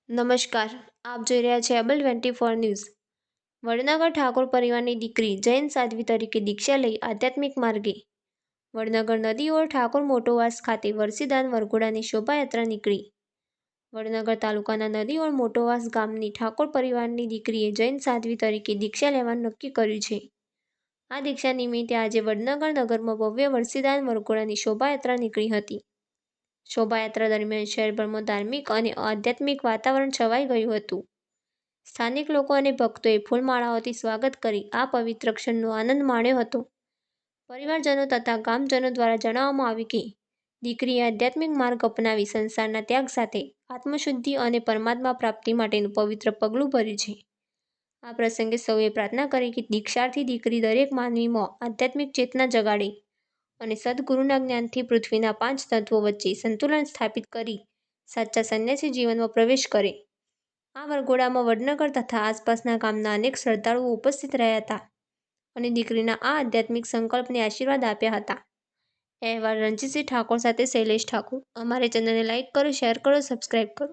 નમસ્કાર. આપ જોઈ રહ્યા છો એબલ 24 ન્યૂઝ. વડનગર ઠાકોર પરિવારની દીકરી જૈન સાધ્વી તરીકે દીક્ષા લઈ આધ્યાત્મિક માર્ગે. વડનગર નદીઓર ઠાકોર મોટોવાસ ખાતે વરસીદાન વરઘોડાની શોભાયાત્રા નીકળી. વડનગર તાલુકાના નદીઓર મોટોવાસ ગામની ઠાકોર પરિવારની દીકરીએ જૈન સાધ્વી તરીકે દીક્ષા લેવાનું નક્કી કર્યું છે. આ દીક્ષા નિમિત્તે આજે વડનગર નગરમાં ભવ્ય વરસીદાન વરઘોડાની શોભાયાત્રા નીકળી હતી. શોભાયાત્રા દરમિયાન શહેરભરમાં ધાર્મિક અને આધ્યાત્મિક વાતાવરણ છવાઈ ગયું હતું. સ્થાનિક લોકો અને ભક્તોએ ફૂલમાળાઓથી સ્વાગત કરી આ પવિત્ર ક્ષણનો આનંદ માણ્યો હતો. પરિવારજનો તથા ગામજનો દ્વારા જણાવવામાં આવ્યું કે દીકરીએ આધ્યાત્મિક માર્ગ અપનાવી સંસારના ત્યાગ સાથે આત્મશુદ્ધિ અને પરમાત્મા પ્રાપ્તિ માટેનું પવિત્ર પગલું ભર્યું છે. આ પ્રસંગે સૌએ પ્રાર્થના કરી કે દીક્ષાર્થી દીકરી દરેક માનવીમાં આધ્યાત્મિક ચેતના જગાડે અને સદગુરુના જ્ઞાનથી પૃથ્વીના 5 તત્વો વચ્ચે સંતુલન સ્થાપિત કરી સાચા સંન્યાસી જીવનમાં પ્રવેશ કરે. આ વરઘોડામાં વડનગર તથા આસપાસના ગામના અનેક શ્રદ્ધાળુઓ ઉપસ્થિત રહ્યા હતા અને દીકરીના આ આધ્યાત્મિક સંકલ્પને આશીર્વાદ આપ્યા હતા. અહેવાલ રણજીતસિંહ ઠાકોર સાથે શૈલેષ ઠાકોર. અમારી ચેનલને લાઇક કરો, શેર કરો, સબસ્ક્રાઇબ કરો.